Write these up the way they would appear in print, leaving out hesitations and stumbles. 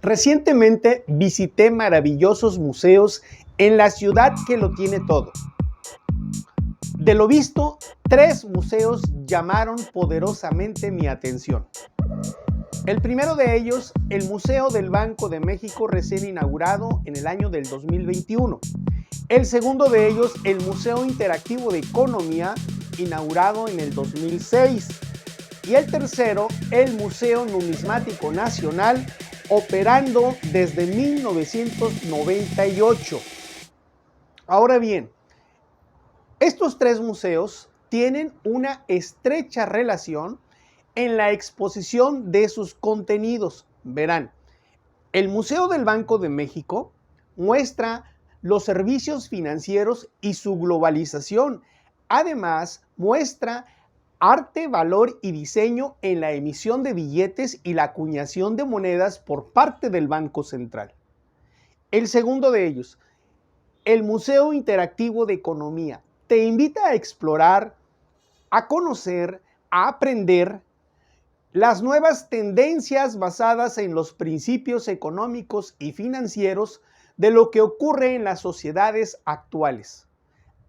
Recientemente visité maravillosos museos en la ciudad que lo tiene todo. De lo visto, 3 museos llamaron poderosamente mi atención. El primero de ellos, el Museo del Banco de México, recién inaugurado en el año del 2021. El segundo de ellos, el Museo Interactivo de Economía, inaugurado en el 2006. Y el tercero, el Museo Numismático Nacional, operando desde 1998. Ahora bien, estos 3 museos tienen una estrecha relación en la exposición de sus contenidos. Verán, el Museo del Banco de México muestra los servicios financieros y su globalización. Además, muestra arte, valor y diseño en la emisión de billetes y la acuñación de monedas por parte del Banco Central. El segundo de ellos, el Museo Interactivo de Economía, te invita a explorar, a conocer, a aprender las nuevas tendencias basadas en los principios económicos y financieros de lo que ocurre en las sociedades actuales.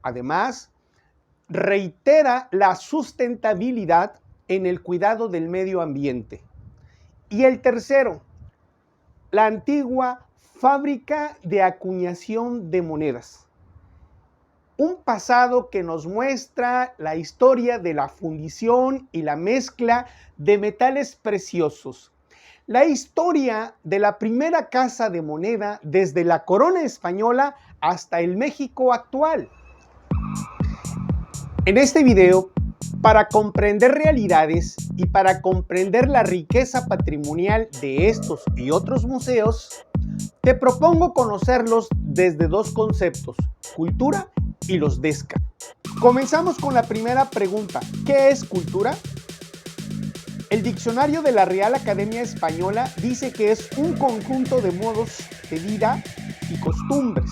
Además, reitera la sustentabilidad en el cuidado del medio ambiente. Y el tercero, la antigua fábrica de acuñación de monedas. Un pasado que nos muestra la historia de la fundición y la mezcla de metales preciosos. La historia de la primera casa de moneda desde la corona española hasta el México actual. En este video, para comprender realidades y para comprender la riqueza patrimonial de estos y otros museos, te propongo conocerlos desde 2 conceptos, cultura y los DESCA. Comenzamos con la primera pregunta. ¿Qué es cultura? El diccionario de la Real Academia Española dice que es un conjunto de modos de vida y costumbres,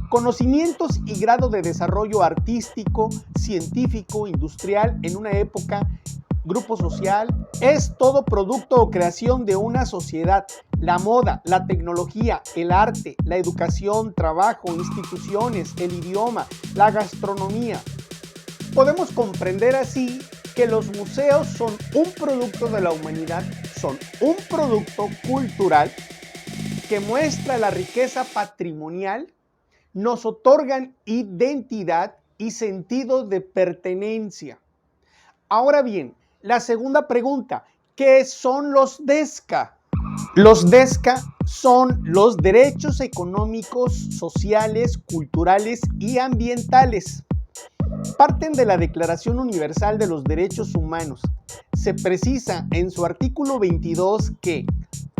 conocimientos y grado de desarrollo artístico, científico, industrial en una época, grupo social. Es todo producto o creación de una sociedad. La moda, la tecnología, el arte, la educación, trabajo, instituciones, el idioma, la gastronomía. Podemos comprender así que los museos son un producto de la humanidad, son un producto cultural que muestra la riqueza patrimonial, nos otorgan identidad y sentido de pertenencia. Ahora bien, la segunda pregunta, ¿qué son los DESCA? Los DESCA son los derechos económicos, sociales, culturales y ambientales. Parten de la Declaración Universal de los Derechos Humanos. Se precisa en su artículo 22 que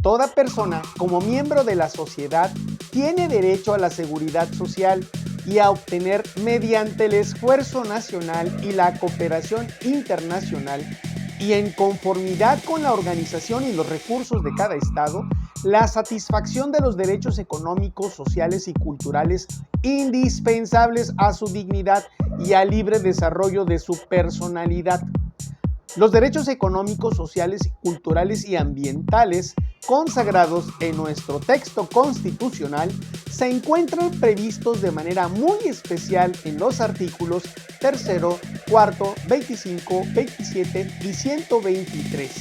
toda persona, como miembro de la sociedad, tiene derecho a la seguridad social y a obtener mediante el esfuerzo nacional y la cooperación internacional y en conformidad con la organización y los recursos de cada estado, la satisfacción de los derechos económicos, sociales y culturales indispensables a su dignidad y al libre desarrollo de su personalidad. Los derechos económicos, sociales, culturales y ambientales consagrados en nuestro texto constitucional se encuentran previstos de manera muy especial en los artículos 3, 4, 25, 27 y 123.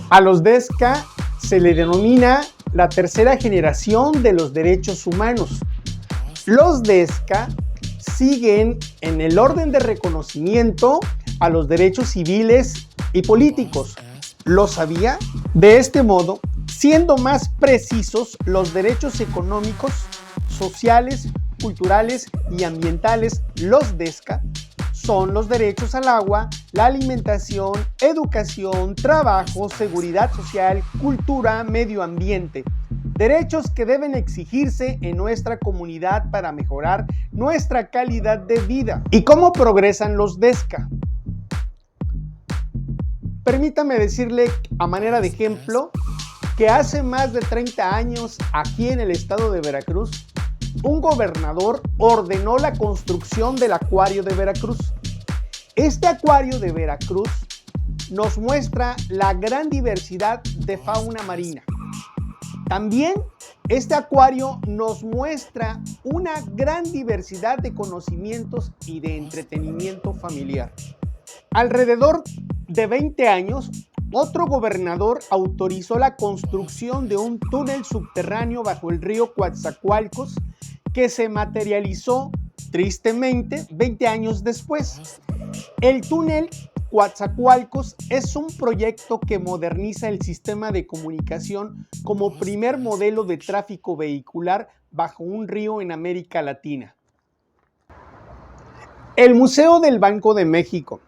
A los DESCA se le denomina la tercera generación de los derechos humanos. Los DESCA siguen en el orden de reconocimiento a los derechos civiles y políticos. ¿Lo sabía? De este modo, siendo más precisos, los derechos económicos, sociales, culturales y ambientales, los DESCA, son los derechos al agua, la alimentación, educación, trabajo, seguridad social, cultura, medio ambiente. Derechos que deben exigirse en nuestra comunidad para mejorar nuestra calidad de vida. ¿Y cómo progresan los DESCA? Permítame decirle a manera de ejemplo que hace más de 30 años aquí en el estado de Veracruz, un gobernador ordenó la construcción del acuario de Veracruz. Este acuario de Veracruz nos muestra la gran diversidad de fauna marina. También este acuario nos muestra una gran diversidad de conocimientos y de entretenimiento familiar. Alrededor de 20 años, otro gobernador autorizó la construcción de un túnel subterráneo bajo el río Coatzacoalcos que se materializó tristemente 20 años después. El túnel Coatzacoalcos es un proyecto que moderniza el sistema de comunicación como primer modelo de tráfico vehicular bajo un río en América Latina. El Museo del Banco de México,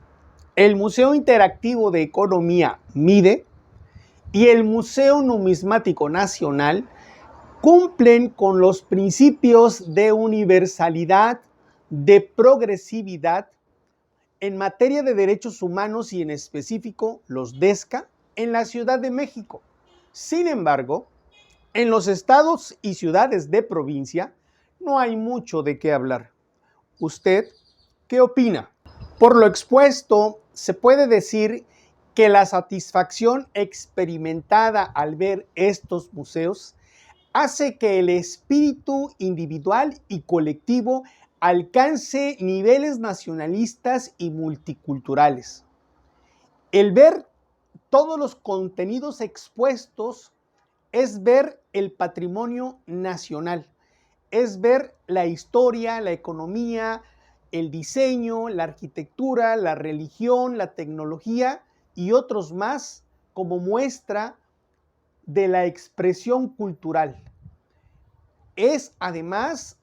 el Museo Interactivo de Economía, MIDE, y el Museo Numismático Nacional cumplen con los principios de universalidad, de progresividad, en materia de derechos humanos y en específico los DESCA en la Ciudad de México. Sin embargo, en los estados y ciudades de provincia no hay mucho de qué hablar. ¿Usted qué opina? Por lo expuesto, se puede decir que la satisfacción experimentada al ver estos museos hace que el espíritu individual y colectivo alcance niveles nacionalistas y multiculturales. El ver todos los contenidos expuestos es ver el patrimonio nacional, es ver la historia, la economía, el diseño, la arquitectura, la religión, la tecnología y otros más como muestra de la expresión cultural. Es además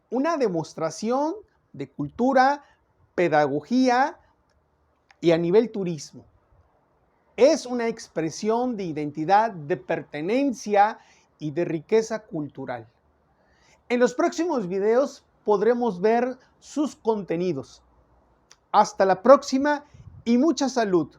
una demostración de cultura, pedagogía y a nivel turismo. Es una expresión de identidad, de pertenencia y de riqueza cultural. En los próximos videos podremos ver sus contenidos. Hasta la próxima y mucha salud.